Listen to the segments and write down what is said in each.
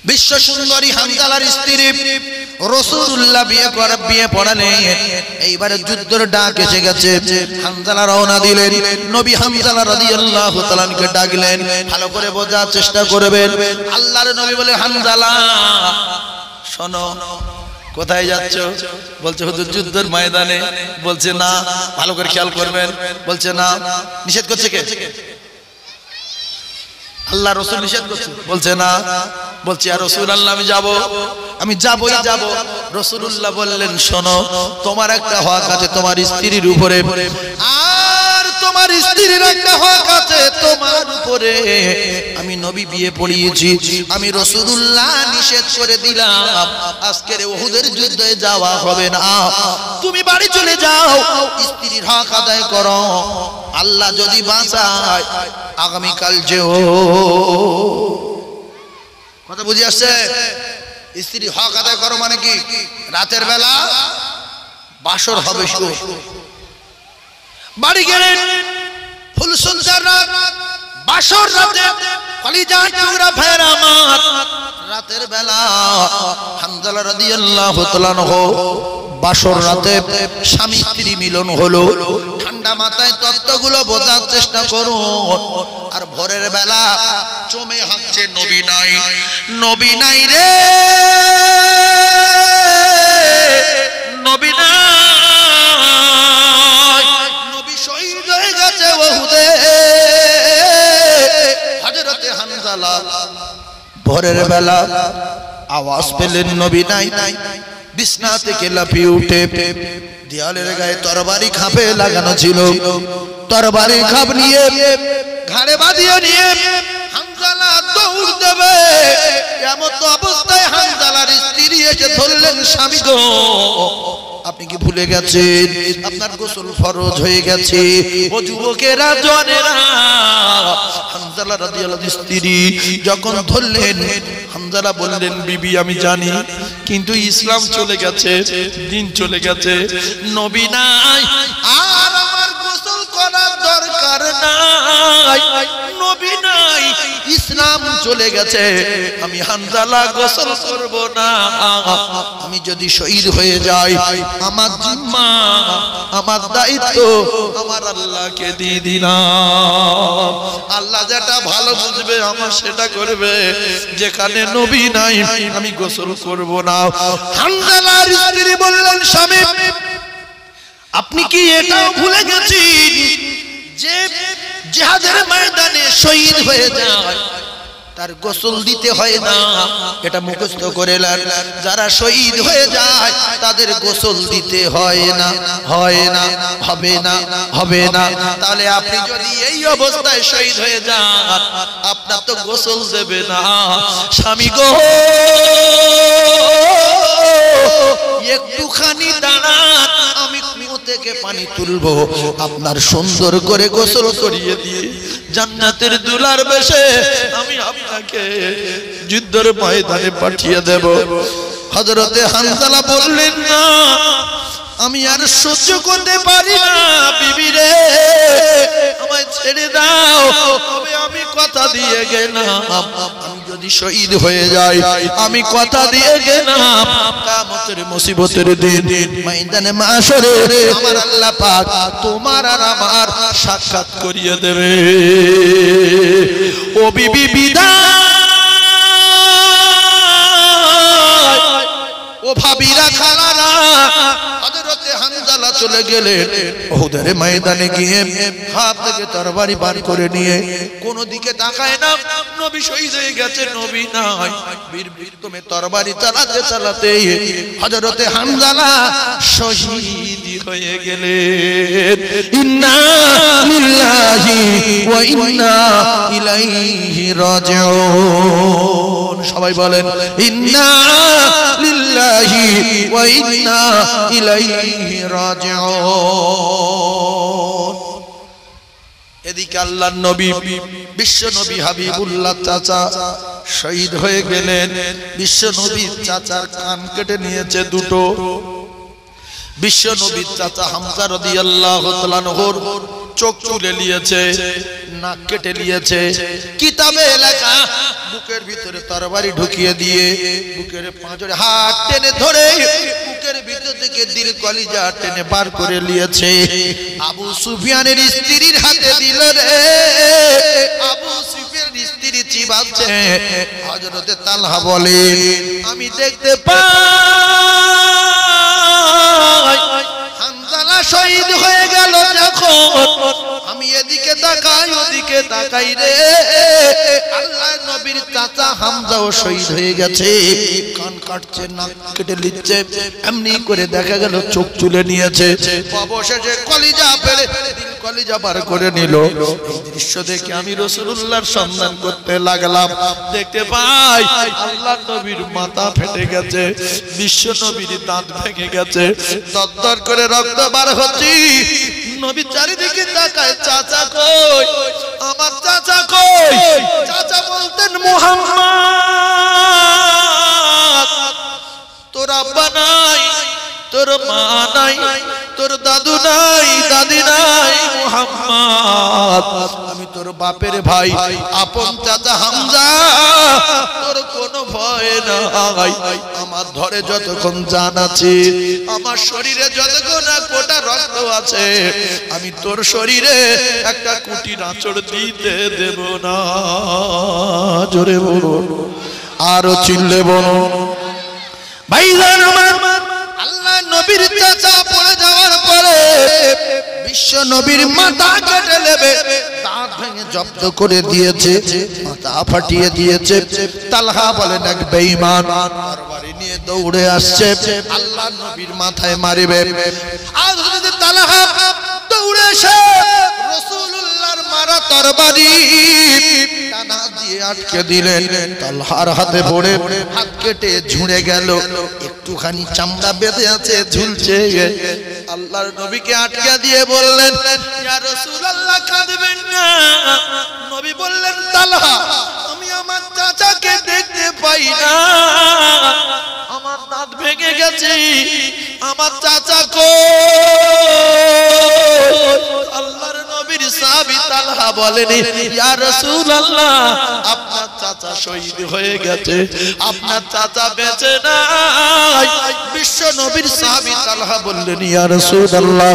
বিশ্ব সুন্দরী হানজালার স্ত্রী রাসূলুল্লাহ বিয়ে পড়ালেন। এইবারে যুদ্ধের ডাক এসে গেছে। হানজালা রওনা দিলেন। নবী হানজালা রাদিয়াল্লাহু তাআলা কে ডাকলেন। ভালো করে বোঝার চেষ্টা করবেন। আল্লাহর নবী বলে, হানজালা শোনো, কোথায় যাচ্ছ? বলছে হুজুর যুদ্ধের ময়দানে। বলছে না, ভালো করে খেয়াল করবেন। বলছে না। নিষেধ করছে কে? আল্লাহ রাসূল নিষেধ করছে? বলছে না। বলছে ইয়া রাসূলুল্লাহ আমি যাবই যাব। রাসূলুল্লাহ বললেন, শোনো, তোমার একটা হক আছে তোমার স্ত্রীর উপরে, আর তোমার স্ত্রীর একটা হক আছে তোমার উপরে। আমি নবী বিয়ে পড়িয়েছি, আমি রাসূলুল্লাহ নিষেধ করে দিলাম, আজকের উহুদের যুদ্ধে যাওয়া হবে না। তুমি বাড়ি চলে যাও, স্ত্রীর হক আদায় করো। আল্লাহ যদি বাঁচায় আগামীকাল যেও। কথা বুঝে আসছে? স্ত্রী হক আদায় করো মানে কি? রাতের বেলা বাসর হবে, বাড়ি গেলেন, ফুলসজ্জার রাত, বাসর রাতে, কলিজার টুকরা ভাইয়ের আমার, রাতের বেলা হানজালা রাদিয়াল্লাহু তাআলা বাসর রাতে স্বামী স্ত্রী মিলন হলো। ঠান্ডা মাথায় তত্ত্বগুলো বোঝার চেষ্টা করুন। আর ভোরের বেলা চমে হাঁকছে, নবী নাই, নবী নাই রে, নবী নাই, নবী শহীদ হয়ে গেছে উহুদে। হযরতে হানজালা ভোরের বেলা আওয়াজ পেলেন নবী নাই। বিছনা থেকে লাফিয়ে উঠে দেয়ালের গায়ে তরবারি খাপে লাগানো ছিল, তরবারি খাপ নিয়ে ঘাড়ে বাঁধিয়ে নিয়ে হানজালা দৌড় দেবে। এমন অবস্থায় হানজালার স্ত্রী এসে ধরলেন, স্বামী গো, আপনি কি ভুলে গেছেন আপনার গোসল ফরজ হয়ে গেছে? ও যুবকেরা, জওয়ানেরা, হানজালা রাদিয়াল্লাহু স্ত্রী যখন ধরলেন, হানজালা বললেন, বিবি আমি জানি, কিন্তু ইসলাম চলে গেছে, দিন চলে গেছে, নবী নাই, আর আমার গোসল করার দরকার নাই, নবী নাই, ইসলাম চলে গেছে, আমি হানজালা গোসল করব না। আমি যদি শহীদ হয়ে যাই, আমার জিম্মা, আমার দায়িত্ব আমার আল্লাহকে দিয়ে দিলাম। আল্লাহ যেটা ভালো বুঝবে আমার সেটা করবে। যেখানে নবী নাই আমি গোসল করব না। হানজালার স্ত্রী বললেন, স্বামী আপনি কি এটাও ভুলে গেছেন যে জিহাদের ময়দানে শহীদ হয়ে যায় তার গোসল দিতে হয় না? এটা মুখস্থ করে নেন। যারা শহীদ হয়ে যায় তাদের গোসল দিতে হয় না, হয় না, হবে না, হবে না। তাহলে আপনি যদি এই অবস্থায় শহীদ হয়ে যান, আপনার তো গোসল দেবে না। স্বামী গো, একটুখানি দাঁড়ান, আমি কুয়ো থেকে পানি তুলবো, আপনার সুন্দর করে গোসল করিয়ে দিয়ে জান্নাতের দুলার বেশে আমি আপনাকে যুদ্ধের ময়দানে পাঠিয়ে দেব। হযরতে হানজালা বললেন, না, আমি আর সহ্য করতে পারি না, বিবি রে, আমায় ছেড়ে দাও। তবে আমি কথা দিয়ে গেলাম, আমি যদি শহীদ হয়ে যাই, আমি কথা দিয়ে গেলাম, কিয়ামতের মুসিবতের দিন ময়দানে মাশরে আমার আল্লাহ পাক তোমার আর আমার সাক্ষাৎ করিয়ে দেবে। ও বিবি বিদায়, ও ভাবিরা, খালারা। হযরতে হানজালা চলে গেলেন উহুদের ময়দানে গিয়ে হাত থেকে তরবারি বার করে নিয়ে কোন দিকে তাকায় না। নবী শহীদ হয়ে গেছে, নবী নাই। বীর বিক্রমে তরবারি চালাতে চালাতে হযরতে হানজালা শহীদ হয়ে গেলেন। ইন্না লিল্লাহি ওয়া ইন্না ইলাইহি রাজিউন। সবাই বলেন, ইন্না লিল্লাহি ওয়া ইন্না ইলাইহি রাজিউন। এদিকে আল্লাহর নবী, বিশ্ব নবী হাবিবুল্লাহ চাচা শহীদ হয়ে গেলেন। বিশ্ব নবীর চাচার কান কেটে নিয়েছে দুটো। বিশ্ব নবীর চাচা হামজা রাদিয়াল্লাহু তাআলা চোখ তুলে নিয়েছে, নাক কেটে নিয়েছে। কিতাবে লেখা বুকের ভিতরে তরবারি ঢুকিয়ে দিয়ে বুকের পাঁজরে হাত টেনে ধরে বুকের ভিতর থেকে দিল কলিজা টেনে বার করে নিয়েছে। আবু সুফিয়ানের স্ত্রীর হাতে দিল রে। আবু সুফিয়ানের স্ত্রী চিবাচ্ছে। হযরতে তালহা বলে আমি দেখতে পাই হামজালা শহীদ হয়ে গেল যখন আমি এদিকে তাকাই ওদিকে তাকাই রে আল্লাহর নবীর চাচা হামজাও শহীদ হয়ে গেছে। কান কাটছে নাক কেটে নিচ্ছে এমনি করে দেখা গেল চোখ তুলে নিয়েছে। অবশেষে কলিজা ফেলে দিল কলিজা বার করে নিল। এই দৃশ্য দেখে আমি রাসূলুল্লাহর সন্ধান করতে লাগলাম। দেখতে পাই আল্লাহর নবীর মাথা ফেটে গেছে, বিশ্ব নবীর দাঁত ভেঙে গেছে, দরদর করে রক্ত বার হচ্ছে। নবী চারিদিকে তাকায় চাচা কই, আমার চাচা কই? চাচা বলতেন মুহাম্মদ তোর আব্বা নাই, তোর মা নাই, তোর দাদু নাই, দাদি নাই, মুহাম্মদ আমি তোর বাপের ভাই আপন চাচা হামজা, তোর কোনো ভয় নাই। আমার ধরে যতক্ষণ জান আছে, আমার শরীরে যতক্ষণ কোটা রক্ত আছে, আমি তোর শরীরে একটা কুটির আঁচড় দিতে দেব না। জোরে বলুন, আরো চিল্লে বলুন। ভাইজান আমার আল্লাহ নবীর চাচা পড়ে যাওয়ার পরে বিশ্ব নবীর মাথা কেটে নেবে, দাঁত ভেঙে জব্দ করে দিয়েছে, মাথা ফাটিয়ে দিয়েছে। তালহা বলেন এক বেঈমান তরবারি নিয়ে দৌড়ে আসছে, আল্লাহ নবীর মাথায় মারিবে। আর হযরত তালহা দৌড়ে এসে রাসূলুল্লাহর মারা তরবারি টানা দিয়ে আটকে দিলেন। তালহার হাতে পড়ে হাত কেটে ঝুড়ে গেল, একটুখানি চামড়া বেঁধে আছে, ঝুলছে। আল্লাহর নবীকে আটকে দিয়ে বললেন ইয়া রাসূলুল্লাহ কাঁদবেন না। নবী বললেন তালহা আমি আমার চাচাকে দেখতে পাই না, আমার দাঁত ভেঙে গেছে, আমার চাচা কই? আল্লাহর নবীর সাহাবী তালহা বলেন ইয়া রাসূলুল্লাহ আপনার চাচা শহীদ হয়ে গেছে, আপনার চাচা বেঁচে নাই। বিশ্ব নবীর সাহাবী তালহা বললেন ইয়া রাসূলুল্লাহ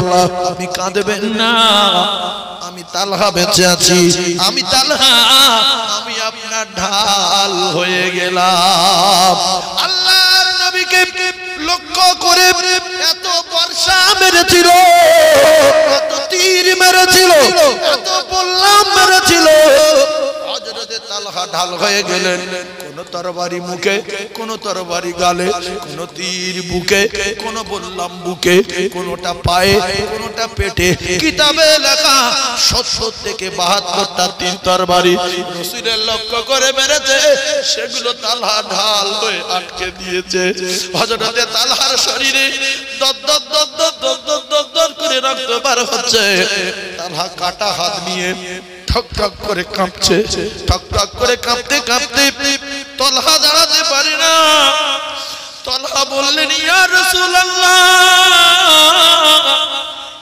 আপনি কাঁদবেন না, আমি তালহা বেঁচে আছি, আমি তালহা আমি আপনার ঢাল হয়ে গেলাম। আল্লাহর নবীকে লক্ষ্য করে এত বর্ষা মেরেছিল, এত তীর মেরেছিল, এত বল্লাম মেরেছিল, হযরতে তালহা ঢাল হয়ে গেলেন। কোন তরবারি মুখে, কোন তরবারি গালে, কোন তীর বুকে, কোন বল্লাম বুকে, কোনটা পায়ে, কোনটা পেটে। কিতাবে লেখা ৭০ থেকে ৭২টা তীর তরবারি রাসূলের লক্ষ্য করে মেরেছে, সেগুলো তালহা ঢাল হয়ে আটকে দিয়েছে। হযরতে তালহার শরীরে দরদর দরদর দরদর দরদর করে রক্ত বার হচ্ছে। তালহা কাটা হাত নিয়ে ঠক ঠক করে কাঁপছে, ঠক ঠক করে কাঁপতে কাঁপতে তালহা দাঁড়াতে পারে না। তালহা বললেন ইয়া রাসূলুল্লাহ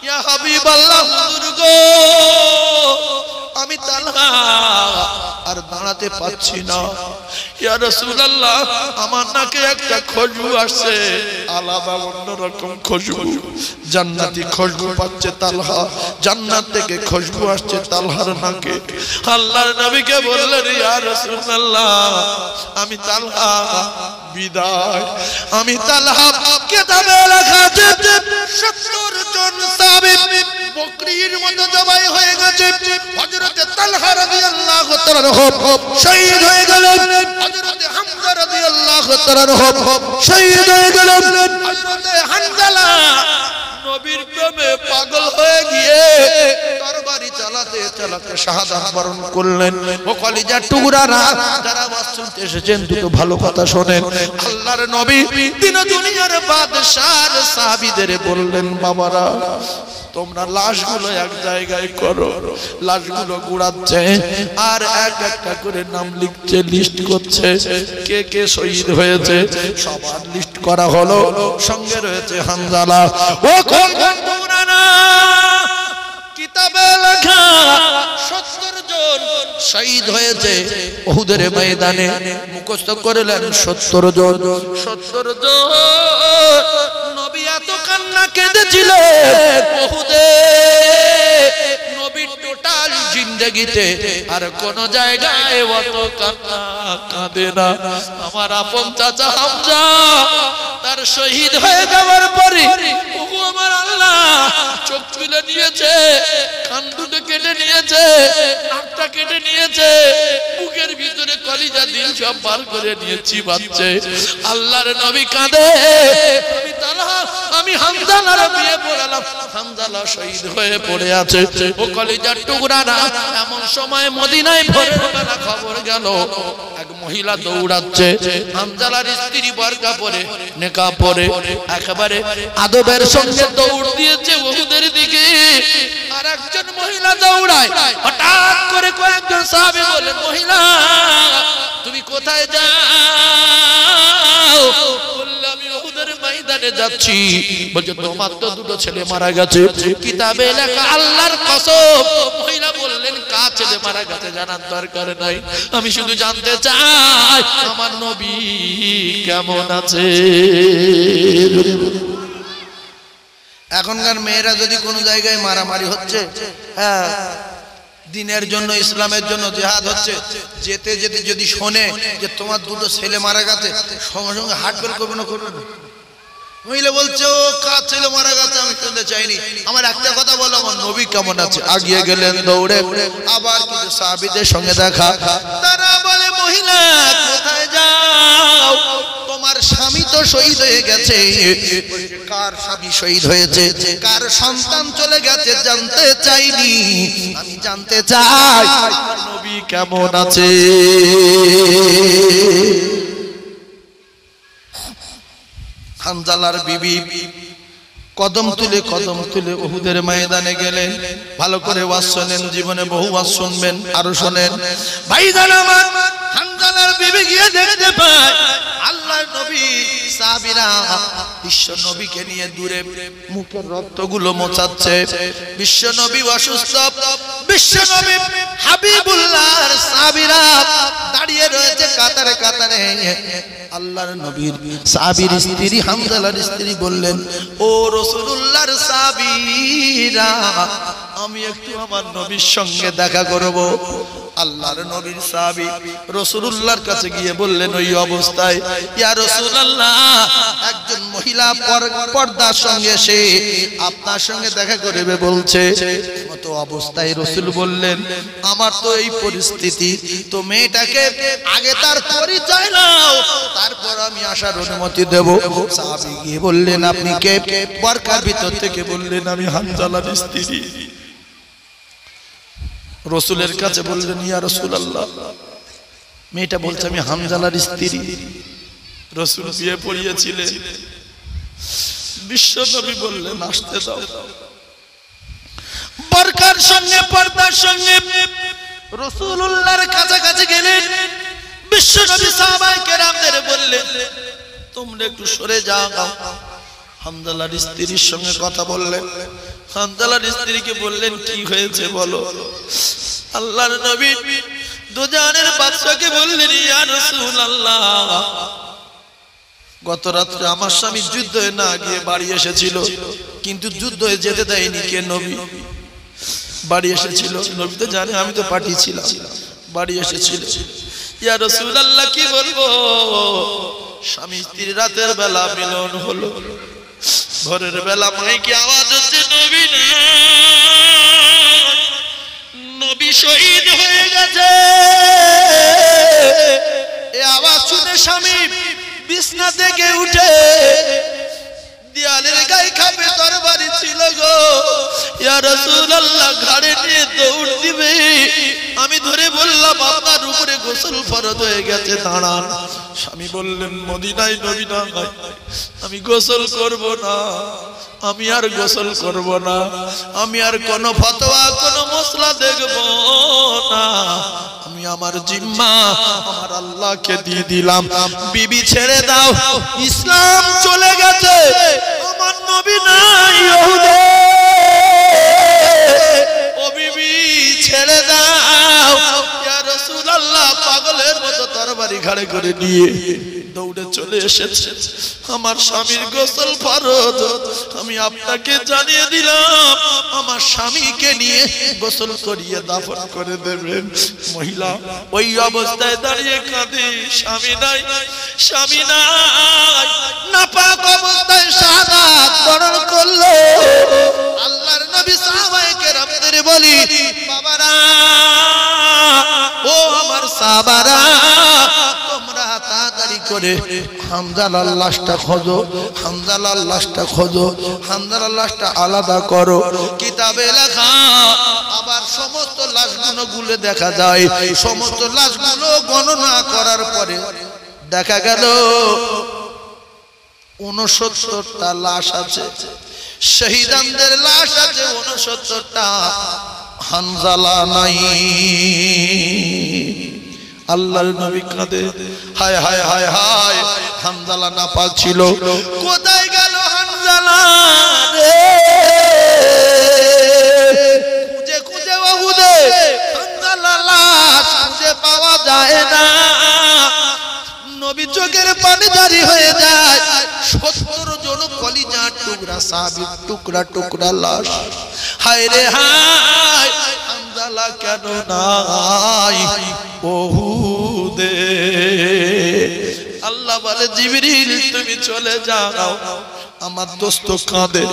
ইয়া হাবিবাল্লাহ হুজুর গো আমি তালহা আর দাঁড়াতে পারছি না। ইয়া রাসূলুল্লাহ আমার নাকে একটা খুশবু আসছে, আলাদা অন্যরকম খুশবু, জান্নাতি খুশবু পাচ্ছে তালহা, জান্নাত থেকে খুশবু আসছে তালহার নাকে। আল্লাহর নবীকে বললেন ইয়া রাসূলুল্লাহ আমি তালহা বিদায়, আমি তালহা। কিতাবে লেখা আছে ৭০ জন সাহাবী বকরীর মতো জবাই হয়ে গেছে। হযরতে তালহা রাদিয়াল্লাহু তাআলা শহীদ হয়ে গেলেন, হযরতে হামজা রাদিয়াল্লাহু তাআলা শহীদ হয়ে গেলেন, হযরতে হানজালা নবীর প্রেমে পাগল হয়ে গিয়ে তরবারি চালাতে চালাতে শাহাদাত বরণ করলেন। ও কলিজার টুকরারা যারা ওয়াজ শুনতে এসেছেন দুটো ভালো কথা শোনেন। আল্লাহর নবী তিন দুনিয়ার বাদশার সাহাবীদের বললেন বাবারা তোমরা লাশগুলো এক জায়গায় করো। লাশগুলো গুড়াচ্ছে আর এক একটা করে নাম লিখছে, লিস্ট করছে কে কে শহীদ হয়েছে, সবার লিস্ট করা হলো। সঙ্গে রয়েছে হানজালা। ও কোন বন্ধুরা না, কিতাবে লেখা ৭০ জন শহীদ হয়েছে উহুদের ময়দানে। মুখস্থ করলেন 70 জন। 70 জন নবী এত কান্না কেঁদেছিলেন উহুদে। নবীর টোটাল জিন্দেগিতে আর কোন জায়গায় অত কান্না কাঁদে না। আমার আপন চাচা হামজা তার শহীদ হয়ে যাওয়ার পরে ওগো আমার আল্লাহ চোখ তুলে নিয়েছে, কান দুটো কেটে নিয়েছে, নাকটা কেটে নিয়েছে, বুকের ভিতরে কলিজা দিল সব বার করে নিয়েছি বাচ্চা। আল্লাহর নবী কাঁদে, আমি তালহা আমি হামজালার বিয়ে পড়ালাম, হামজালা শহীদ হয়ে পড়ে আছে, ও কলিজার টুকরা না। এমন সময় মদিনায় ভোরের বেলা খবর গেল এক মহিলা দৌড়াচ্ছে। হামজালার স্ত্রী বরকা পরে নেকাব পরে একেবারে আদবের সঙ্গে দৌড় দিয়েছে উহুদের দিকে। আর একজন মহিলা দৌড়ায়, হঠাৎ করে কয়েকজন সাহাবী বলে, মহিলা তুমি কোথায় যাও? বললে আমি উহুদের ময়দানে যাচ্ছি। বলছে তোমার তো দুটো ছেলে মারা গেছে, কিতাবে লেখা আল্লাহর কসম। মহিলা বললেন কার ছেলে মারা গেছে জানার দরকার নাই, আমি শুধু জানতে চাই আমার নবী কেমন আছে। এখনকার মেয়েরা যদি কোনো জায়গায় মারামারি হচ্ছে, হ্যাঁ দিনের জন্য ইসলামের জন্য জিহাদ হচ্ছে, যেতে যেতে যদি শোনে যে তোমার দুটো ছেলে মারা গেছে, সঙ্গে সঙ্গে হার্ট ফেল করবে না, করবে না? মহিলা বলছে ও কার ছেলে মারা গেছে আমি শুনতে চাইনি, আমার একটা কথা বলো আমার নবী কেমন আছে। আগিয়ে গেলেন দৌড়ে, আবার কিছু সাহাবীদের সঙ্গে দেখা। তারা বলে মহিলা কোথায় যাও? তোমার স্বামী তো শহীদ হয়ে গেছে। কার স্বামী শহীদ হয়েছে, কার সন্তান চলে গেছে জানতে চাইনি, আমি জানতে চাই নবী কেমন আছে। হামজালার বিবি কদম তুলে উহুদের ময়দানে গেলেন। ভালো করে ওয়াজ শুনেন, জীবনে বহু ওয়াজ শুনবেন, আরো শুনেন ভাইজান আমার। হামজালার বিবি গিয়ে দেখতে পায় আল্লাহর নবী সাহাবীরা বিশ্ব নবীকে নিয়ে দূরে মুখের রক্তগুলো মোছাচ্ছে। বিশ্ব নবী অসুস্থ, বিশ্ব নবী হাবিবুল্লাহর সাহাবীরা দাঁড়িয়ে রয়েছে কাতারে কাতারে। আল্লাহর নবীর সাহাবীর স্ত্রী হামজালার স্ত্রী বললেন, ও রাসূলুল্লাহর সাহাবীরা আমি একটু আমার নবীর সঙ্গে দেখা করব। আল্লাহর নবীর সাহাবী রাসূলুল্লাহর কাছে গিয়ে বললেন ওই অবস্থায়, ইয়া রাসূলুল্লাহ একজন মহিলা পর্দার সঙ্গে এসে আপনার সঙ্গে দেখা করবে বলছে। মত অবস্থায় রাসূল বললেন, আমার তো এই পরিস্থিতি, তো মেয়েটাকে আগে তার পরিচয় নাও, তারপর আমি আসার অনুমতি দেব। সাহাবী গিয়ে বললেন আপনি কে? বরকার ভিতর থেকে বললেন আমি হামজালার স্ত্রী। রাসূলের কাছে বললেন ইয়া রাসূলুল্লাহ, মেয়েটা বলছে আমি হামজালার স্ত্রী। রাসূল বিয়ে পড়িয়েছিলেন। বিশ্ব নবী বললেন আসতে দাও। বরকার সঙ্গে পর্দার সঙ্গে রাসূলুল্লাহর কাছাকাছি গেলেন। বিশ্ব নবী সাহাবায়ে কেরামদের বললেন তোমরা একটু সরে যাও। হামজালার স্ত্রীর সঙ্গে কথা বললেন। হামজালার স্ত্রীকে বললেন কি হয়েছে বলো। আল্লাহর নবী দুজানের বাদশাকে বললেন ইয়া রাসূলুল্লাহ গত রাতে আমার স্বামী যুদ্ধে না গিয়ে বাড়ি এসেছিল, কিন্তু যুদ্ধে যেতে দেয়নি কে? নবী বাড়ি এসেছিল। নবী তো জানে আমি তো পাঠিয়েছিলাম, বাড়ি এসেছিল। ইয়া রাসূলুল্লাহ কি বলবো, স্বামী স্ত্রী রাতের বেলা মিলন হলো, ভোরের বেলা মাইকে আওয়াজ হচ্ছে নবী না, নবী শহীদ হয়ে গেছে। এই আওয়াজ শুনে স্বামী বিছনা থেকে উঠে দেয়ালের গায়ে খাপে তরবারি ছিল গো, ইয়া রাসূলুল্লাহ ঘাড়ে নিয়ে দৌড় দিবে। আমি ধরে বললাম আপনার উপরে গোসল ফরজ হয়ে গেছে, দাঁড়ান। স্বামী বললেন মদিনায় নবী না, আমি গোসল করব না, আমি আর গোসল করব না, আমি আর কোন ফতোয়া কোন মসলা দেখব না, আমি আমার জিম্মা আমার আল্লাহকে দিয়ে দিলাম। বিবি ছেড়ে দাও, ইসলাম চলে গেছে, আমার নবী নাই। ও বিবি ছেড়ে দাও, ইয়া রাসূলুল্লাহ পাগলের মতো তরবারি ঘাড়ে করে নিয়ে দৌড়ে চলে এসেছে। আমার স্বামীর গোসল ফরজ, আমি আপনাকে জানিয়ে দিলাম আমার স্বামীকে নিয়ে গোসল করিয়ে দাফন করে দেবেন। মহিলা ওই অবস্থায় দাঁড়িয়ে কাঁদে, স্বামী নাই, স্বামী নাই, নাপাক অবস্থায় শাহাদাত বরণ করলো। আল্লাহর নবী সাহাবায়ে কেরামদের বলি, বাবারা, ও আমার সাহাবারা, তোমরা তাড়াতাড়ি করে হামজালার লাশটা খোঁজো, হামজালার লাশটা খোঁজো, হামজালার লাশটা আলাদা করো। কিতাবে লেখা, আবার সমস্ত লাশগুলো গুলে দেখা যায়, সমস্ত লাশগুলো গণনা করার পরে দেখা গেল 69টা লাশ আছে। শহীদানদের লাশ আছে 69টা, হামজালা নাই। আল্লাহর নবী কাঁদে, হায় হায় হায় হায়, হামজালা নাপাক ছিল, কোথায় গেল হামজালা রে? খুঁজে খুঁজে ওহুদে হামজালা লাশ খুঁজে পাওয়া যায় না। নবী চোখের পানি জারি হয়ে যায়। 70 জন কলিজার টুকরা, সাহাবীর টুকরা টুকরা লাশ। হায় রে হায়, হামজালা কেন নাই ওহুদে? আল্লাহ বলে, জিবরিল তুমি চলে যাও। আমার দোস্ত কাঁদে,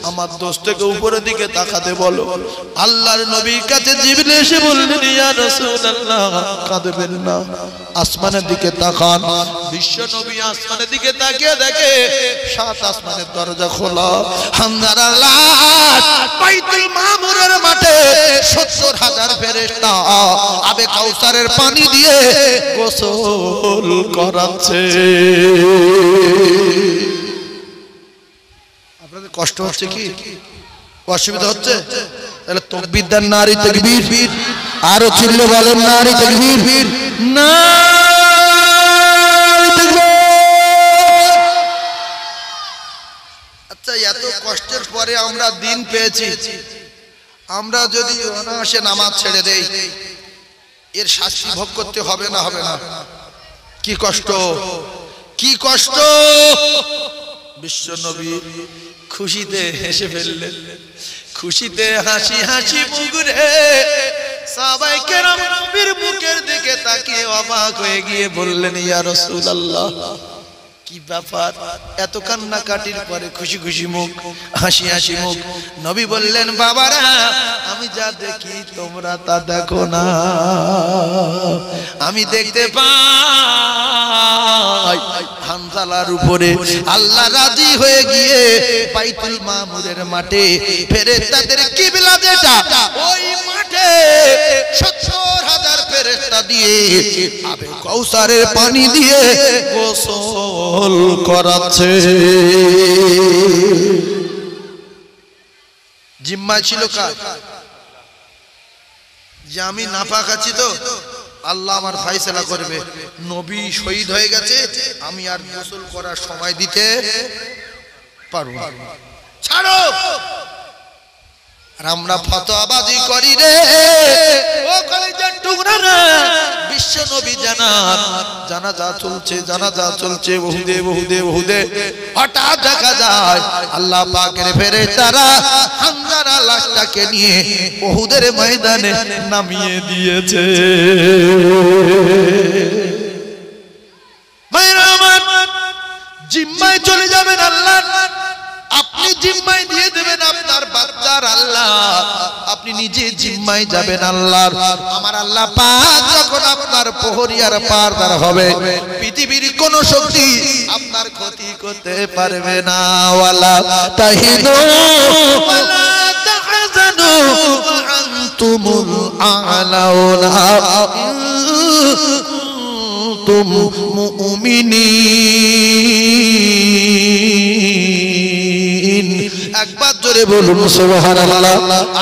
আমার দোস্তকে উপরের দিকে তাকাতে বলো। আল্লাহর নবীর কাছে জিবরিল এসে বললেন, ইয়া রাসূলুল্লাহ কাঁদবেন না, আসমানের দিকে তাকান। বিশ্ব নবী আসমানের দিকে তাকিয়ে দেখে 7 আসমানের দরজা খোলা। হামজালার লাশ বাইতুল মামুরের মাঠে 70,000 ফেরেশতা আবে কাউসারের পানি দিয়ে গোসল করাচ্ছে। আপনাদের কষ্ট হচ্ছে কি, অসুবিধা হচ্ছে? তাহলে তাকবীর দেন, নারী তাকবীর, আরো চিল্লে বলেন নারী তাকবীর, নারী তাকবীর। আচ্ছা, এত কষ্টের পরে আমরা দিন পেয়েছি, আমরা যদি অনায়াসে নামাজ ছেড়ে দেই, এর শাস্তি ভোগ করতে হবে না হবে না? কি কষ্ট, কি কষ্ট! বিশ্ব নবী খুশিতে হেসে ফেললেন, খুশিতে হাসি হাসি মুখরে। সাহাবায়ে কেরাম নবীর মুখের দিকে তাকিয়ে অবাক হয়ে গিয়ে বললেন, ইয়া রাসূলুল্লাহ কি ব্যাপার, এত কান্নাকাটির পরে খুশি খুশি মুখ, হাসি হাসি মুখ? নবী বললেন, বাবারা, আমি যা দেখি তোমরা তা দেখো না। আমি দেখতে পাই হামজালার উপরে আল্লাহ রাজি হয়ে গিয়ে বাইতুল মামুরের মাঠে ফেরেশতাদের কিবলা যেটা, ওই মাঠে 70,000 ফেরেশতা দিয়ে আবে কাউসারের পানি দিয়ে গোসল করাচ্ছে। জিম্মা ছিল কার? যে আমি নাপাক আছি, তো আল্লাহ আমার ফয়সালা করবে। নবী শহীদ হয়ে গেছে, আমি আর গোসল করার সময় দিতে পারবো না, ছাড়ো। আর আমরা ফতোয়াবাজি করি রে, ও কলেজের টুকরা রে। বিশ্ব নবী জানাজা চলছে, জানাজা চলছে, ওহুদে ওহুদে ওহুদে। হঠাৎ দেখা যায় আল্লাহ পাকের ফেরেশতারা হামজালার লাশটাকে নিয়ে ওহুদের ময়দানে নামিয়ে দিয়েছে। মায়েরা আমার, জিম্মায় চলে যাবেন আল্লাহ, আপনি জিম্মায় দিয়ে দেবেন আপনার বাচ্চার আল্লাহ, আপনি নিজে জিম্মায় যাবেন আল্লাহর। আমার আল্লাহ পাক যখন আপনার প্রহরিয়ার পারদার হবে, পৃথিবীর কোন শক্তি আপনার ক্ষতি করতে পারবে না। ওয়ালা তাহিনু ওয়ালা তাহজানু ওয়া আনতুমুল আ'লাউনা ইন কুনতুম মুমিনিন। একবার জোরে বলুন সুবহানাল্লাহ,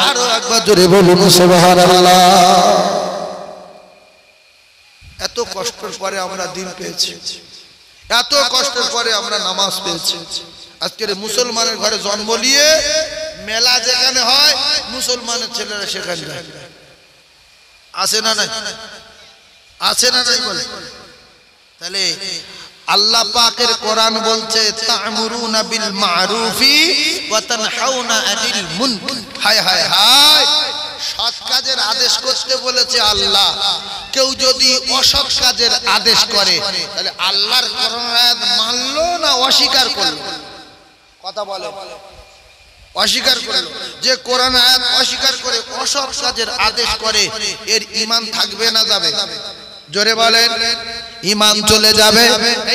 আরো একবার জোরে বলুন সুবহানাল্লাহ। এত কষ্টের পরে আমরা দিন পেয়েছি, এত কষ্টের পরে আমরা নামাজ পেয়েছি। আজকের মুসলমানের ঘরে জন্ম নিয়ে মেলা যেখানে হয়, মুসলমানের ছেলেরা সেখানে যায়, আসে না? নাই আছে না নাই বলে? তাহলে আল্লাহ পাকের কোরআন বলছে তা'মুরুনা বিল মা'রুফি ওয়া তানহাউনা আনিল মুনকার। হায় হায় হায়, সৎ কাজের আদেশ করতে বলেছে আল্লাহ। কেউ যদি অসৎ কাজের আদেশ করে তাহলে আল্লাহর কোরআন আয়াত মানলো না অস্বীকার করলো? কথা বলে অস্বীকার করলো। যে কোরআন আয়াত অস্বীকার করে অসৎ কাজের আদেশ করে এর ঈমান থাকবে না যাবে? জোরে বলেন। ঈমান চলে যাবে।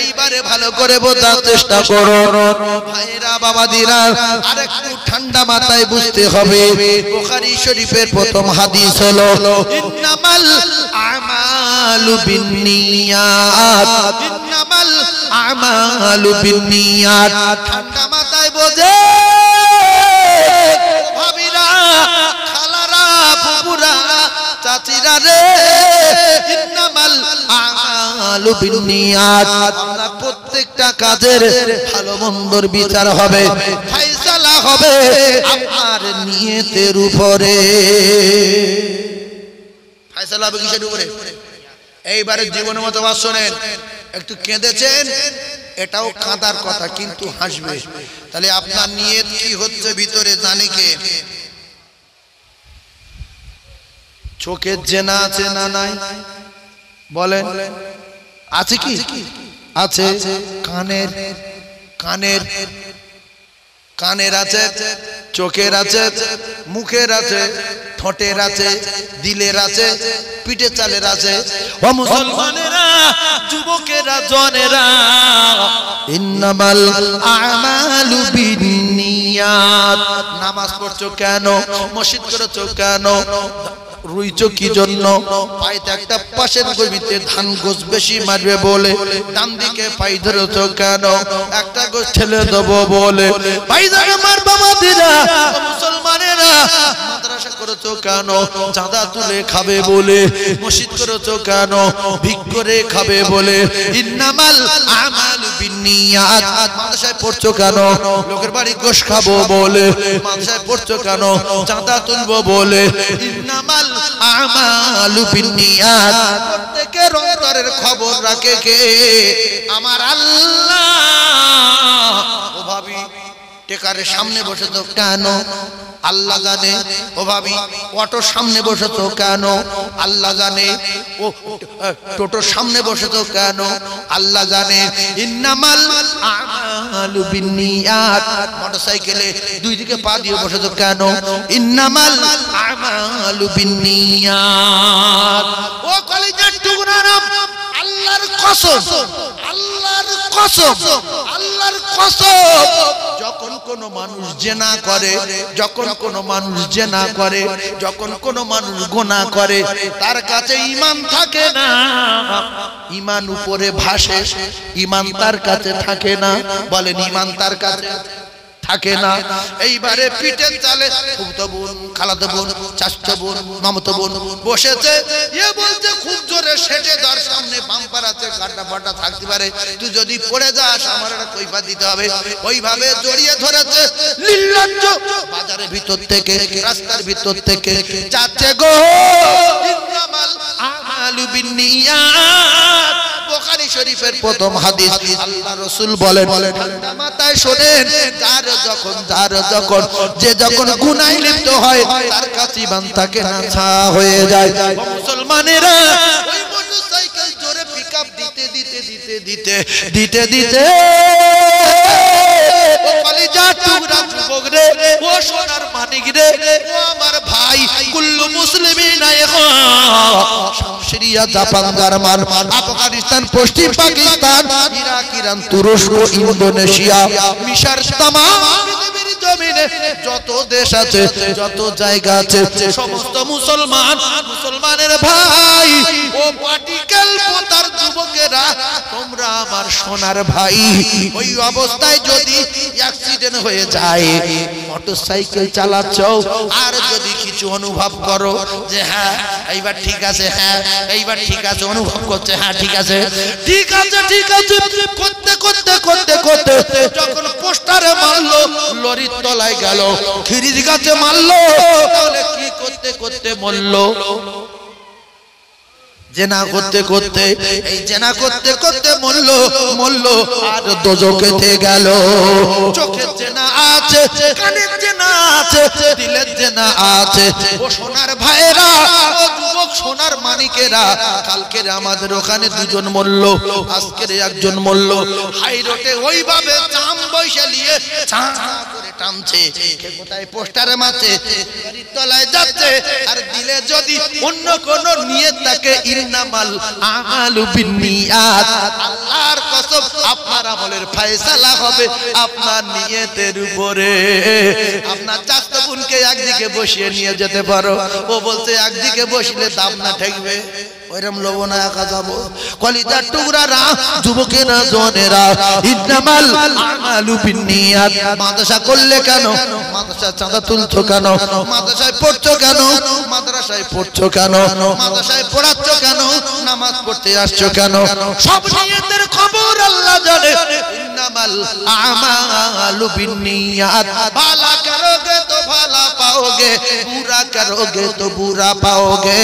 এইবারে ভালো করে বোঝার চেষ্টা করো ভাইরা বাবাদিরা, আরেকটু ঠান্ডা মাথায় বুঝতে হবে। বুখারী শরীফের প্রথম হাদিস হলো ইন্নামাল আমালু বিন্নিয়াত, ইন্নামাল আমালু বিন্নিয়াত। ঠান্ডা মাথায় বোঝে ভাবিরা, খালারা, ফুপুরা, চাচিরা রে, ইন্নামাল আমালু বিন্নিয়াত। আমরা প্রত্যেকটা কাজের ভালো মন্দর বিচার হবে, ফয়সালা হবে আপনার নিয়তের উপরে। ফয়সালা হবে কিসের উপরে? এইবারে জীবনের মতো বাস শোনেন। একটু কেঁদেছেন, এটাও কাঁদার কথা, কিন্তু হাসবে। তাহলে আপনার নিয়ত কি হচ্ছে ভিতরে জানে কে? চোখের জেনা আছে না নাই বলেন? আছে কি? আছে। কানের কানের কানের আছে, চোখের আছে, মুখের আছে, ঠোঁটের আছে, দিলের আছে, পিঠে চালের আছে। ও মুসলমানেরা, যুবকেরা, জনেরা, ইন্নামাল আমালু বিন্নিয়াত। নামাজ পড়ছো কেন? মসজিদ করেছো কেন? রুইছো কি জন্য? পাইতে একটা পাশের জমিতে ধান গোছ বেশি মারবে বলে ডান দিকে পাই ধরেছো কেন? একটা গোছ ঠেলে দেবো বলে পাই ধরে মারবা মাদিরা। মুসলমানেরা, মাদ্রাসা করেছো কেন? চাঁদা তুলে খাবে বলে। মসজিদ করেছো কেন? ভিক করে খাবে বলে। ইন্নামাল আমালু বিন্নিয়াত। মাদ্রাসায় পড়ছো কেন? লোকের বাড়ি গোশ খাবো বলে। মাদ্রাসায় পড়ছো কেন? চাঁদা তুলবো বলে। ইন্নামাল আমালু বিন্নিয়াত। প্রত্যেকের অন্তরের খবর রাখে কে? আমার আল্লাহ। ও ভাবি, টেকারের সামনে বসে তো কেন? আল্লাহ জানে। ও ভাবি, অটোর সামনে বসে তো কেন? আল্লাহ জানে। ও টোটোর সামনে বসে তো কেন? আল্লাহ জানে। ইন্নামাল আমালু বিন্নিয়াত। মোটরসাইকেলে দুই দিকে পা দিয়ে বসে তো কেন? ইন্নামাল আমালু বিন্নিয়াত। ও কলিজার টুকরারা, আল্লাহর কসম, আল্লাহর কসম, আল্লাহর কসম, যখন কোন মানুষ জিনা করে, যখন কোন মানুষ জিনা করে, যখন কোন মানুষ গুনাহ করে, তার কাছে ঈমান থাকে না। ঈমান উপরে ভাসে, ঈমান তার কাছে থাকে না। বলেন, ঈমান তার কাছে থাকে না। এইবারে পিঠের চালে ফুফতো বোন, খালাতো বোন, চাচতো বোন, মামাতো বোন বসেছে। এ বলছে খুব জোরে সেটে ধর, সামনে বাম্পার আছে, গাড্ডা ফাটা থাকতে পারে, তুই যদি পড়ে যাস আমার একটা কৈফা দিতে হবে। ওইভাবে জড়িয়ে ধরেছে। নির্লজ্জ বাজারের ভিতর থেকে, রাস্তার ভিতর থেকে যাচ্ছে গো। ইন্নামাল আমালু বিন্নিয়াত। বুখারী শরীফের প্রথম হাদিস। আল্লাহ রাসূল বলেন, ঠান্ডা মাথায় শোনেন, যার যখন যে যখন গুনাহে লিপ্ত হয় তার কাছে ঈমান থাকে না, ছা হয়ে যায়। মুসলমানেরা, ওই মোটরসাইকেল জোরে পিকআপ দিতে দিতে দিতে দিতে দিতে দিতে ও কলিজা টুকরা যুবক রে, ও সোনার মানিক রে, ও আমার ভাই, কুল্লু মুসলিমিনা ইখওয়া। সিরিয়া, জাপান, জার্মান, আফগানিস্তান, পশ্চিম পাকিস্তান, ইরাক, ইরান, তুরস্ক, ইন্দোনেশিয়া, মিশর, তামাম পৃথিবীর জমিনে যত দেশ আছে, যত জায়গা আছে, সমস্ত মুসলমান, মুসলমানের ভাই, ও পাটিকেল পোতার যুবকেরা, তোমরা আমার সোনার ভাই। ওই অবস্থায় যদি অ্যাক্সিডেন্ট হয়ে যায়, মোটরসাইকেল চালাচ্ছ, আর যদি কিছু অনুভব করো যে হ্যাঁ এইবার ঠিক আছে, হ্যাঁ এইবার ঠিক আছে, অনুভব করছে হ্যাঁ ঠিক আছে, ঠিক আছে, ঠিক আছে, করতে করতে করতে করতে যখন পোস্টারে মারলো, লরির তলায় গেল, খিরির গাছে মারলো, তাহলে কি করতে করতে মরলো? জেনা করতে করতে এই জেনা করতে করতে মরল আর দোজখেতে গেল। চোখের জেনা আছে, কানের জেনা আছে, দিলের জেনা আছে। ও সোনার ভাইরা, ও যুবক সোনার মানিকেরা, কালকের আমাদের ওখানে দুজন মরল, আজকের একজন মরল। হাই রোডে ওইভাবে চাম বৈশা নিয়ে চা করে টানছে, কে কোথায় পোস্টারে মারছে, গাড়ির তলায় যাচ্ছে। আর দিলে যদি অন্য কোন নিয়ত থাকে, ইন্নামাল আমালু বিন্নিয়াত, আল্লাহর কসম আপনার আমলের ফয়সালা হবে আপনার নিয়তের উপরে। আপনার চাচা বোনকে একদিকে বসিয়ে নিয়ে যেতে পারো, ও বলছে একদিকে বসলে দাম না ঠেকবে, ওইরকম লোভ না একা যাবো। কলিজার টুকরারা, যুবকেরা, জনেরা, ইন্নামাল আমালু বিন্নিয়াত। মাদ্রাসা করলে কেন? মাদ্রাসা চাঁদা তুলছো কেন? মাদ্রাসায় পড়ছো কেন? মাদ্রাসায় পড়ছো কেন? মাদ্রাসায় পড়াচ্ছ কেন? নামাজ পড়তে আসছো কেন? সব নিয়তের খবর আল্লাহ জানে। ইন্নামাল আমালু বিন্নিয়াত, ভালা করোগে তো ভালা পাओगे, বুরা করোগে তো বুরা পাओगे।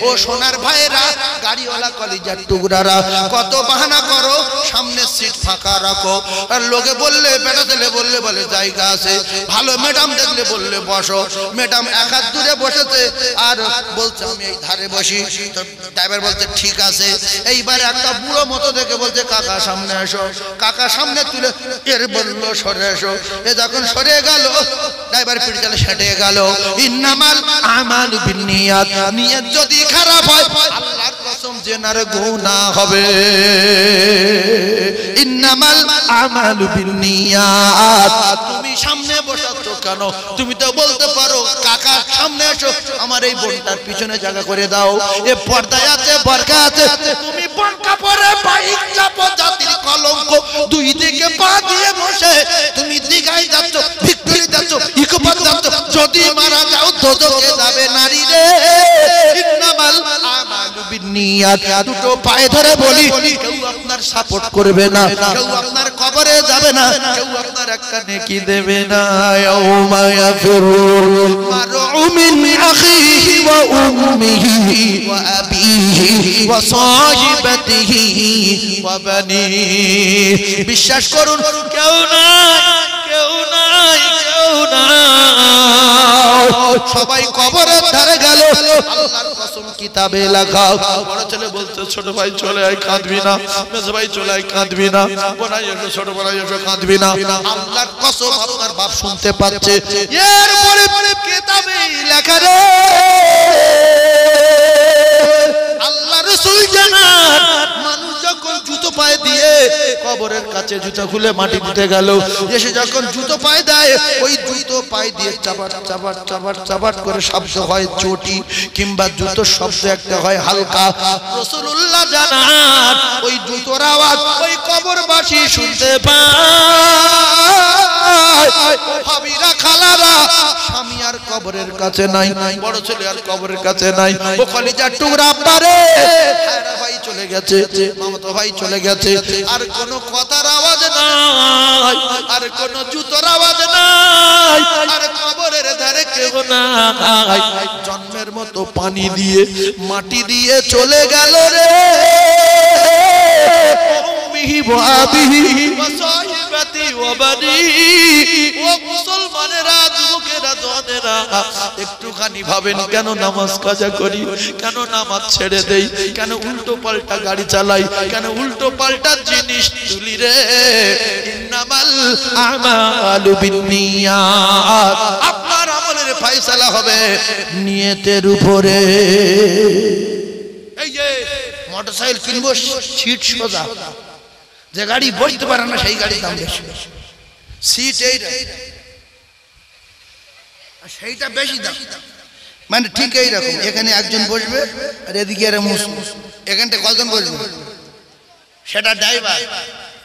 ও সোনার ভাইরা, গাড়িওয়ালা, কলিজার টুকরারা, কত বাহানা করো, সামনে সিট ফাঁকা রাখো। আর লোকে বললে, বেটা ছেলে বললে বলে জায়গা আছে, ভালো ম্যাডাম দেখলে বললে বসো। ম্যাডাম এক হাত দূরে বসেছে আর বলছে আমি এই ধারে বসি। তো ড্রাইভার বলছে ঠিক আছে। এইবার একটা বুড়ো মতো দেখে বলছে কাকা সামনে এসো। কাকা সামনে তুলে এর বললো সরে এসো। এ যখন সরে গেল, ড্রাইভার পিছনে সেটে গেল। ইন্নামাল আমালু বিন্নিয়াত, নিয়ত যদি খারাপ হয় আল্লাহর কসম জেনার গুনাহ হবে। ইন্নামাল আমালু বিন্নিয়াত। তুমি সামনে বসাচ্ছ কেন? তুমি তো বলতে পারো কাকা সামনে এসো, আমার এই বোনটার পিছনে জায়গা করে দাও। এ পর্দায় আছে, বরকা আছে, তুমি বরকা পরে বাইক চাপো, জাতির কলঙ্ক। দুই দিকে পা দিয়ে বসে তুমি দিঘায় যাচ্ছ, ভিক্টোরি যাচ্ছ, ইকোপার যাচ্ছ, যদি মারা যাও দোজখে যাবে নারী রে। ইন্নামাল আমালু বিন্নিয়াত। দুটো পায়ে ধরে বলি, কেউ আপনার সাপোর্ট করবে না, কেউ আপনার কবরে যাবে না, কেউ আপনার একটা নেকি দেবে না। ইয়াউমা ইয়াফিরুল মারউ মিন আখিহি ওয়া উম্মিহি ওয়া আবিহি ওয়া সাহিবাতিহি ওয়া বানিহি। বিশ্বাস করুন, কেউ নাই, কেউ নাই, কেউ নাই, সবাই কবরের ধারে গেল। আল্লাহর কসম কিতাবে লেখা। বড় ছেলে বলতে ছোট ভাই চলে আয়, কাঁদবি না। মেজ ভাই চলে আয়, কাঁদবি না। বোনাই এসো, ছোট বোনাই এসো, কাঁদবি না। আল্লাহর কসম আপনার বাপ শুনতে পাচ্ছে। এরপরে কিতাবে লেখা রে, আল্লাহ রাসূল জানান, মানুষ যখন জুতো পায়ে দিয়ে কবরের কাছে জুতা খুলে মাটি দিতে গেল, এসে যখন জুতো পায়ে দেয়, ওই জুতো পায়ে দিয়ে চাপাট চাপাট চাপাট চাপাট করে শব্দ হয় চটি, কিংবা জুতোর শব্দ একটা হয় হালকা। রাসূলুল্লাহ জানান, ওই জুতোর আওয়াজ ওই কবরবাসী শুনতে পায়। ভাবিরা, খালারা, স্বামী আর কবরের কাছে নাই, বড় ছেলে আর কবরের কাছে নাই। ও কলিজার টুকরা আব্বারে, ভাই চলে গেছে, মামাতো ভাই চলে গেছে, আর কোন কথার আওয়াজ নাই, আর কোন জুতোর আওয়াজ নাই, আর কবরের ধারে কেউ নাই। জন্মের মতো পানি দিয়ে, মাটি দিয়ে চলে গেল রে। মুসলমানেরা, যুবকেরা, জনেরা, একটুখানি ভাবেন, কেন নামাজ কাজা করি, কেন নামাজ ছেড়ে দেই, কেন উল্টো পাল্টা গাড়ি চালাই, কেন উল্টো পাল্টা জিনিস তুলি রে। ইন্নামাল আমালু বিন্নিয়াত। আপনার আমলের ফয়সালা হবে নিয়তের উপরে। এই যে মোটরসাইকেল কিনবো, সিট সোজা, যে গাড়ি বসতে পারে না সেই গাড়ির দাম বেশি, সিট এইটা সেইটা বেশি দাম। মানে ঠিক এইরকম, এখানে একজন বসবে আর এদিকে এরা মুসলিম, এখানটা কজন বসবে, সেটা ড্রাইভার।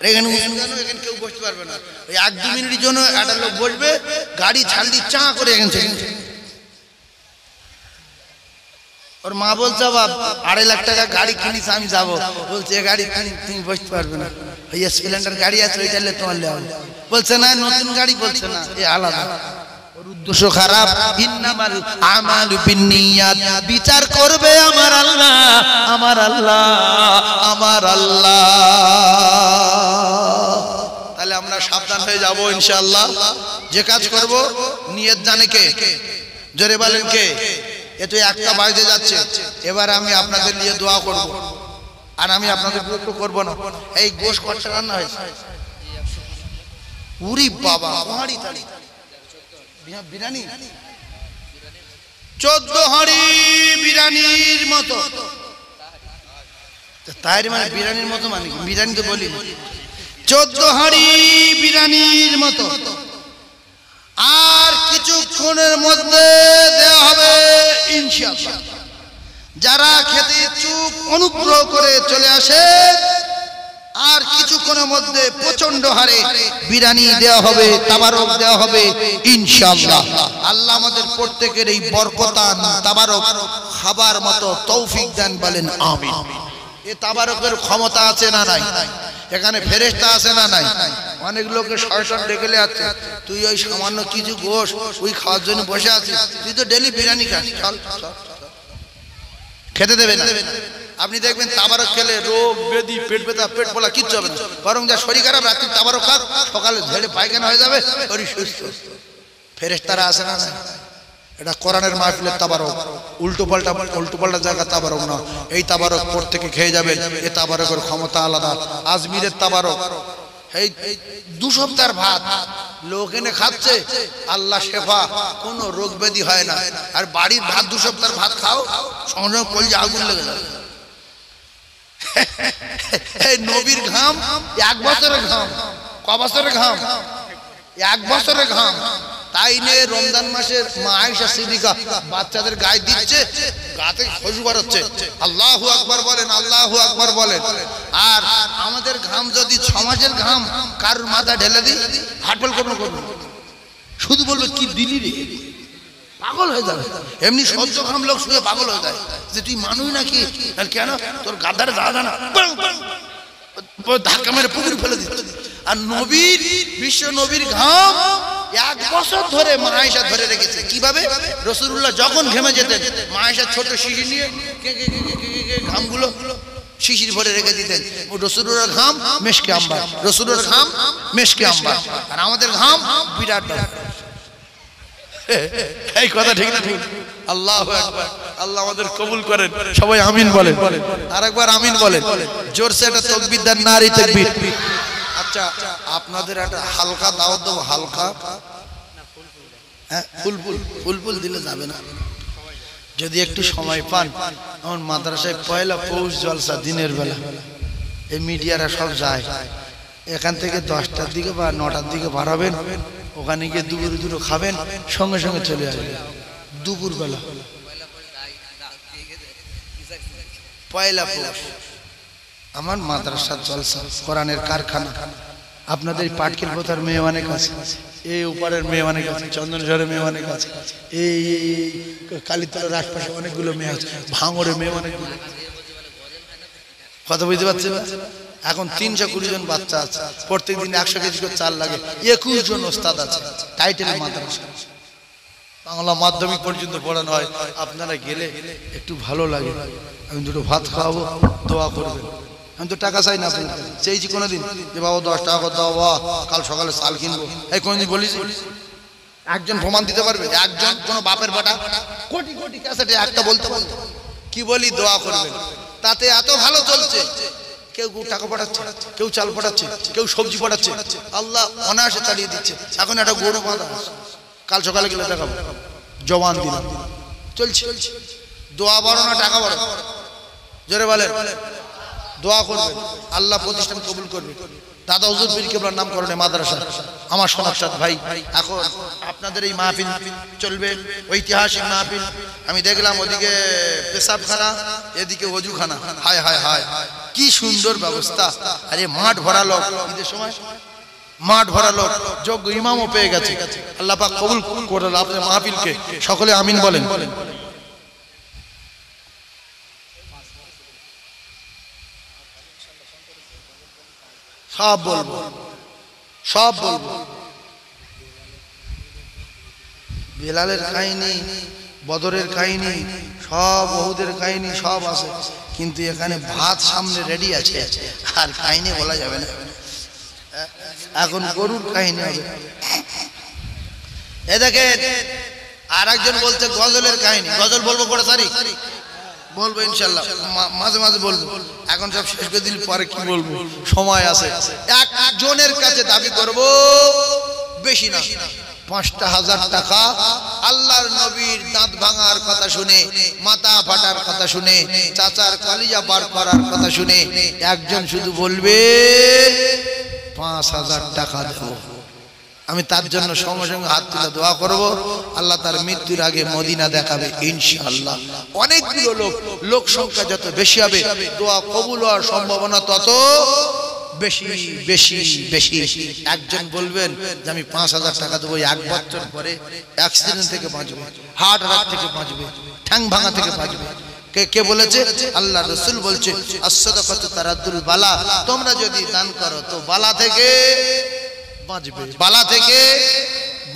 এখানে মুসলিম কেন, এখানে কেউ বসতে পারবে না। ওই 1-2 মিনিটের জন্য একটা লোক বসবে, গাড়ি ছাড়লি চা করে এখান থেকে। ওর মা বলছে, বাপ 2.5 লাখ টাকা গাড়ি কিনিস, আমি যাবো। বলছে এ গাড়ি তুমি বসতে পারবে না, ওই স্প্লেন্ডার গাড়ি আছে, ওইটা তোমার লেওয়া। বলছে না, নতুন গাড়ি, বলছে না, এ আলাদা। ওর উদ্দেশ্য খারাপ। ইন্নামাল আমালু বিন্নিয়াত, বিচার করবে আমার আল্লাহ, আমার আল্লাহ, আমার আল্লাহ। তাহলে আমরা সাবধান হয়ে যাব ইনশাআল্লাহ। যে কাজ করব নিয়ত জানে কে? জোরে বলেন কে? এতো একটা বাজে যাচ্ছে, এবার আমি আপনাদের নিয়ে দোয়া করব, আর আমি আপনাদের বিরক্ত করব না। এই গোশ কষ্ট রান্না হয়েছে, উরি বাবা, হাঁড়ি তালি বিরিয়ানি, 14 হাঁড়ি বিরিয়ানির মতো। তাই মানে বিরিয়ানির মতো মানে কি? বিরিয়ানি তো বলি, 14 হাঁড়ি বিরিয়ানির মতো। আর কিছুক্ষণের মধ্যে দেওয়া হবে ইনশাআল্লাহ। যারা খেতে ইচ্ছুক অনুগ্রহ করে চলে আসে। আর কিছুক্ষণের মধ্যে প্রচন্ড হারে বিরিয়ানি দেওয়া হবে, তাবারক দেওয়া হবে ইনশাআল্লাহ। আল্লাহ আমাদের প্রত্যেকের এই বরকতান তাবারক খাবার মতো তৌফিক দেন, বলেন আমিন। এই তাবারকের ক্ষমতা আছে না নাই? এখানে ফেরেশতা আছে না নাই? অনেক লোকে শয়তান ডেকে আছে, তুই ওই সামান্য কিছু গোশ ওই খাওয়ার জন্য বসে আছিস, তুই তো ডেলি বিরিয়ানি খাস, চল খেতে দেবে না। আপনি দেখবেন তাবারক খেলে রোগ ব্যাধি, পেট ব্যথা, পেট ফোলা কিচ্ছু হবে না, বরং যা শরীর খারাপ রাত্রি তাবারক খাক, সকালে ঝেড়ে পায়খানা হয়ে যাবে, শরীর সুস্থ। ফেরেশতারা আসে না? এটা কোরআনের মাহফিলের তাবারক, উল্টো পাল্টা জায়গা তাবারক না। এই তাবারক প্রত্যেকে খেয়ে যাবেন। এই তাবারকের ক্ষমতা আলাদা। আজমিরের তাবারক, এই 2 সপ্তাহের ভাত লোক এনে খাচ্ছে, আল্লাহ শেফা, কোনো রোগ ব্যাধি হয় না। আর বাড়ির ভাত 2 সপ্তাহের ভাত খাও, সঙ্গে সঙ্গে কলজে আগুন লেগে যাবে। এই নবীর ঘাম 1 বছরের ঘাম, ক বছরের ঘাম? 1 বছরের ঘাম। তাই নিয়ে রমজান মাসের মা আয়েশা সিদ্দিকা বাচ্চাদের গায়ে দিচ্ছে, গাতে খুশবু বেরোচ্ছে। আল্লাহু আকবার বলেন, আল্লাহু আকবার বলেন। আর আমাদের ঘাম যদি 6 মাসের ঘাম কারুর মাথা ঢেলে দিই, হাটবল করবো, শুধু বলবে কি দিলি রে, পাগল হয়ে যাবে। এমনি সহ্য ঘাম লোক শুয়ে পাগল হয়ে যায়, যে তুই মানুষ নাকি? আর কেন তোর গাদারে দাদা না, ধাক্কা মেরে পুকুর ফেলে দিচ্ছে। আর নবীর, বিশ্ব নবীর ঘাম 1 বছর ধরে মা আয়েশা ধরে রেখেছে। কিভাবে? রাসূলুল্লাহ যখন ঘেমে যেতেন, মা আয়েশা ছোট শিশি নিয়ে ঘামগুলো শিশির ভরে রেখে দিতেন। রাসূলুল্লাহর ঘাম মেশকে আম্বার, রাসূলুল্লাহর ঘাম মেশকে আম্বার, আর আমাদের ঘাম বিরাট। এই কথা ঠিক না? ঠিক। আল্লাহু আকবার। আল্লাহ আমাদের কবুল করেন, সবাই আমিন বলেন। আরেকবার আমিন বলেন, জোরসে একটা তাকবীর দেন, নারী তাকবীর। আচ্ছা, আপনাদের একটা হালকা দাওয়াত দেবো, হালকা। হ্যাঁ, ফুল দিলে যাবে না। যদি একটু সময় পান, আমার মাদ্রাসায় পয়লা পৌষ জলসা দিনের বেলা, এই মিডিয়ারা সব যায়। এখান থেকে 10টার দিকে বা 9টার দিকে বাড়াবেন, ওখানে গিয়ে দুপুরে খাবেন, সঙ্গে সঙ্গে চলে আসবেন দুপুর বেলা। পয়লা পৌষ আমার মাদ্রাসার জলসা, কোরআনের কারখানা। আপনাদের পাটকেল পোতার মেয়ে অনেক আছে, এই উপরের মেয়ে অনেক আছে, চন্দনঝড়ের মেয়ে অনেক আছে, এই কালীতলার আশপাশে অনেকগুলো মেয়ে আছে, ভাঙড়ের মেয়ে অনেকগুলো। কথা বুঝতে পারছেন? এখন 320 জন বাচ্চা আছে, প্রত্যেক দিন 100 কেজি করে চাল লাগে, 21 জন ওস্তাদ আছে। টাইটেল মাদ্রাসা, বাংলা মাধ্যমিক পর্যন্ত পড়ানো হয়। আপনারা গেলে একটু ভালো লাগে। আমি 2টো ভাত খাওয়াবো, দোয়া করবেন। আমি তো টাকা চাই না, চেয়েছি কোনোদিন যে বাবা 10 টাকা দাও, বাবা কাল সকালে চাল কিনবো, এই কোনোদিন বলিস? একজন প্রমাণ দিতে পারবে? একজন? কোনো বাপের বাটা কোটি কোটি ক্যাসেটে একটা বলতে বলতে কি বলি? দোয়া করবেন। তাতে এত ভালো চলছে, কেউ টাকা পাঠাচ্ছে, কেউ চাল পাঠাচ্ছে, কেউ সবজি পাঠাচ্ছে, আল্লাহ অনায়াসে চালিয়ে দিচ্ছে। এখন একটা গরু বাঁধা, কাল সকালে গেলে দেখাবো, জবান দিলাম, চলছে। দোয়া বড় না টাকা বড়? জোরে বলেন। দোয়া করবেন, আল্লাহ প্রতিষ্ঠান কবুল করবে। দাদা হুজুর পীর কেবলার নাম করণে মাদ্রাসা, আমার সোনারসাদ ভাই। এখন আপনাদের এই মাহফিল চলবে, ঐতিহাসিক মাহফিল। আমি দেখলাম ওদিকে পেশাবখানা, এদিকে ওযুখানা। হায় হায় হায়, কি সুন্দর ব্যবস্থা! আরে মাঠ ভরা লোক, ঈদের সময় মাঠ ভরা লোক, যোগ্য ইমামও পেয়ে গেছে। আল্লাহ পাক কবুল করুন আপনাদের মাহফিলকে, সকলে আমিন বলেন। সব বলবো, সব বলবো। বেলালের কাহিনী, বদরের কাহিনী, সব ওহুদের কাহিনী সব আছে, কিন্তু এখানে ভাত সামনে রেডি আছে আর কাহিনী বলা যাবে না। এখন গরুর কাহিনী হবে। এ দেখেন আর একজন বলছে গজলের কাহিনী। গজল বলবো কটা তারিখ? বলবো ইনশাল্লাহ, মাঝে মাঝে বলবো। এখন সব শেষ করে দিলে পরে কি বলবো, সময় আছে। একজনের কাছে দাবি করব বেশি না, ৫,০০০ টাকা। আল্লাহর নবীর দাঁত ভাঙার কথা শুনে, মাথা ফাটার কথা শুনে, চাচার কলিজা বার করার কথা শুনে একজন শুধু বলবে ৫,০০০ টাকা দেবো। আমি তার জন্য সঙ্গে সঙ্গে হাত তুলে দোয়া করব, আল্লাহ তার মৃত্যুর আগে মদিনা দেখাবে ইনশাআল্লাহ। অনেকগুলো লোক সংখ্যা যত বেশি হবে দোয়া কবুল হওয়ার সম্ভাবনা তত বেশি বেশি বেশি। একজন বলবেন যে আমি ৫,০০০ টাকা দেবো, ১ বছর পরে অ্যাক্সিডেন্ট থেকে বাঁচবে, হার্ট অ্যাটাক থেকে বাঁচবে, ঠ্যাং ভাঙা থেকে বাঁচবে। কে বলেছে? আল্লাহ রাসূল বলছে as-সাদাকাতু তারাদ্দুল বালা, তোমরা যদি দান করো তো বালা থেকে বাঁচবে, বালা থেকে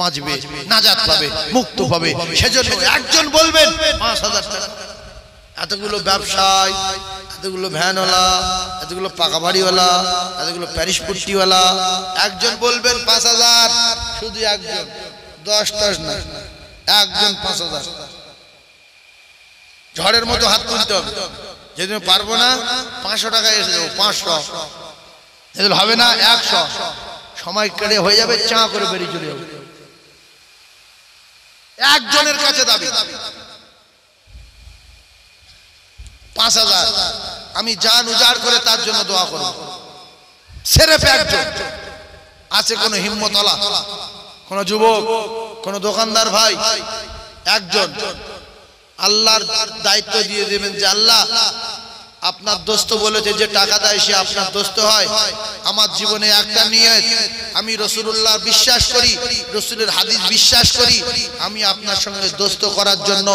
বাঁচবে, নাজাত পাবে, মুক্ত পাবে। সেজন্য একজন বলবেন ৫,০০০ টাকা। এতগুলো ব্যবসায়ী, এতগুলো ভ্যানওয়ালা, এতগুলো পাকা বাড়িওয়ালা, এতগুলো প্যারিস পুট্টিওয়ালা, একজন বলবেন ৫,০০০। শুধু একজন, ১০ না, একজন ৫,০০০। ঝড়ের মতো হাত তুলতে হবে। যেদিন পারবো না ৫০০ টাকা এসে যাবো, ৫০০। যেদিন হবে না ১০০, সময় কেটে হয়ে যাবে, চা করে বেরিয়ে চলে যাবে। একজনের কাছে দাবি ৫,০০০। আমি জান উজাড় করে তার জন্য দোয়া করব। সেরেফ একজন আছে, কোন হিম্মতওয়ালা, কোন যুবক, কোন দোকানদার ভাই, একজন আল্লাহর দায়িত্ব দিয়ে দেবেন যে আল্লাহ আপনার দোস্ত বলেছে যে টাকা দেয় সে আপনার দোস্ত হয়। আমার জীবনে একটা নিয়ত, আমি রাসূলুল্লাহ বিশ্বাস করি, রাসূলের হাদিস বিশ্বাস করি, আমি আপনার সঙ্গে দোস্ত করার জন্য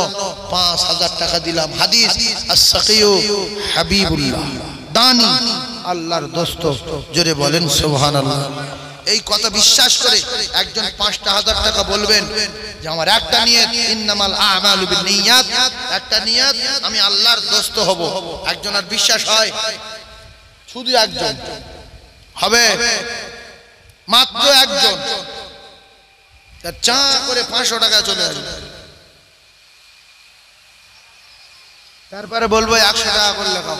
৫,০০০ টাকা দিলাম। হাদিস as-সাকিয়ু হাবিবুল্লাহ, দানি আল্লাহর দোস্ত। জোরে বলেন সুবহানাল্লাহ। এই কথা বিশ্বাস করে একজন ৫,০০০ টাকা বলবেন যে আমার একটা নিয়ত, ইন্নামাল আমালু বিন্নিয়াত, একটা নিয়ত আমি আল্লাহর দোস্ত হব। একজনের বিশ্বাস হয়, শুধু একজন হবে, মাত্র একজন, চা করে ৫০০ টাকা চলে আসবে। তারপরে বলবো ১০০ টাকা করে লেখাও।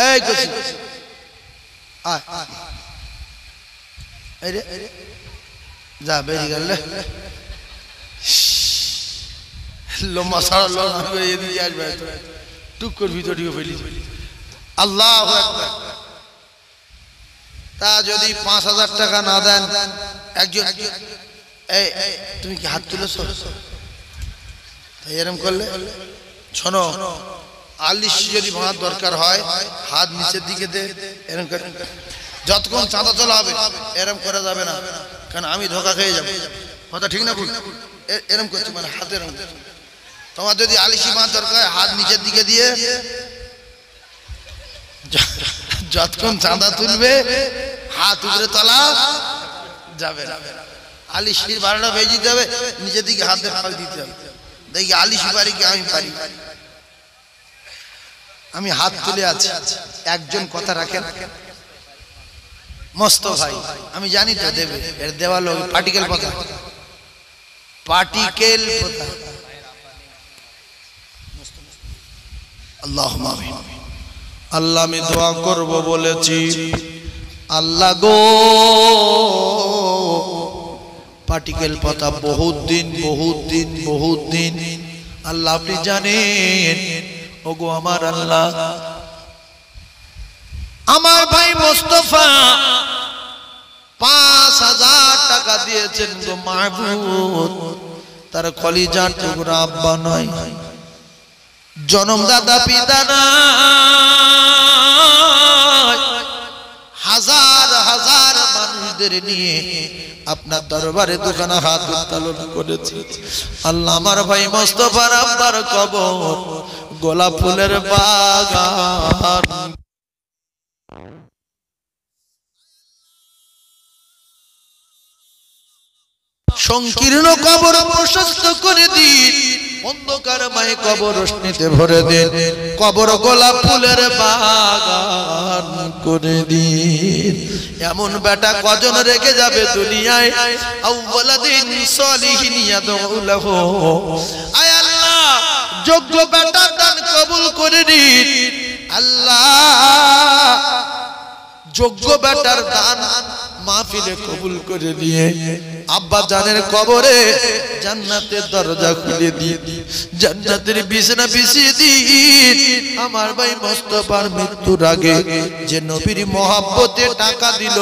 এই কইছি যা বেরিয়ে গেল, লম্বা সারা লোক এদিকে আসবে, টুক করে ভিতর ঢুকে ফেলি। আল্লাহু আকবার। তা যদি ৫,০০০ টাকা না দেন, একজন এই তুমি কি হাত তুলেছো? এরকম করলে শোনো, আলিশ যদি ভাঙার দরকার হয় হাত নিচের দিকে দে, এরকম করে। যতক্ষণ চাঁদা তোলা হবে এরকম করা যাবে না, কারণ আমি ধোকা খেয়ে যাবো। কথা ঠিক না ভুল? এরকম করছি, মানে হাতে এরকম। তোমার যদি আলিশি ভাঙার দরকার হয় হাত নিচের দিকে দিয়ে, যতক্ষণ চাঁদা তুলবে হাত উপরে তোলা যাবে না। আলিশির ভাড়াটা ভেজে দিতে হবে, নিচের দিকে হাতে ফাল দিতে হবে। দেখি আলিশি পারি কি আমি পারি। আমি হাত তুলে আছি, একজন কথা রাখেন। মস্ত ভাই আমি জানি তো দেবে, এর দেওয়া লোক পার্টিকেল কথা, পার্টিকেল কথা। আল্লাহুম্মা আমিন। আল্লাহ আমি দোয়া করব বলেছি, আল্লাহ গো পার্টিকেল পাতা বহুত দিন আল্লাহ আপনি জানেন। ওগো আমার আল্লাহ, আমার ভাই মোস্তফা ৫,০০০ টাকা দিয়েছেন গো মাহবুব। তার কলিজার টুকরা আব্বা নয়, জনমদাতা পিতা নয়, হাজার হাজার মানুষদের নিয়ে আপনার দরবারে দোকানে হাত উত্তোলন করেছে। আল্লাহ আমার ভাই মোস্তফার আব্বার কবর গোলাপ ফুলের বাগান। সংকীর্ণ কবর প্রশস্ত করে দিন, অন্ধকারময় কবর রোশনিতে ভরে দিন, কবর গোলাপ ফুলের বাগান করে দিন। এমন বেটা কজন রেখে যাবে দুনিয়ায়, আউওয়ালাদিন সলিহিন ইয়াদউ লাহু। আয় আল্লাহ, যোগ্য বেটা দান কবুল করে দিন আল্লাহ, যোগ্য বেটার দান মাহফিলে কবুল করে দিয়ে আব্বা জানের কবরে জান্নাতের দরজা খুলে দিয়ে জান্নাতের বিছানা বিছিয়ে দিন। আমার ভাই মোস্তফার মৃত্যুর আগে যে নবীর মহব্বতে টাকা দিল,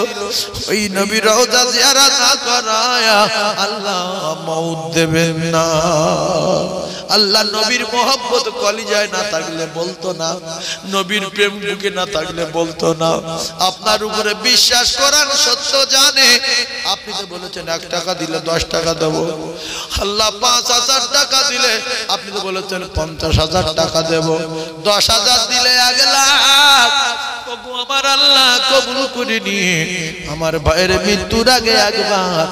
ওই নবীর রওজা জিয়ারত না করায়া আল্লাহ মউত দেবেন না। আল্লাহ নবীর মহব্বত কলিজায় না থাকলে বলতো না, নবীর প্রেম বুকে না থাকলে বলতো না। আপনার উপরে বিশ্বাস করার সত্য জানে, আপনি তো বলেছেন 1 টাকা দিলে 10 টাকা দেবো, আল্লাহ 5,000 টাকা দিলে আপনি তো বলেছেন 50,000 টাকা দেব, 10,000 দিলে 1 লাখ। আমার আল্লাহ কবুল করে নিয়ে আমার ভাইয়ের মৃত্যুর আগে একবার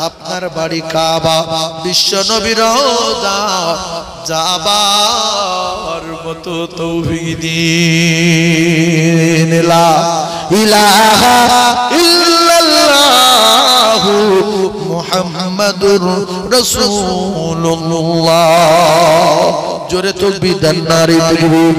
আপনার বাড়ি কাবা বিশ্ব নবীর রওজা যাবার মতো তৌফিক দিন। লা ইলাহা ইল্লাল্লাহু মুহাম্মাদুর রাসূলুল্লাহ। জোরে তাকবীর দেন, নারে তাকবীর।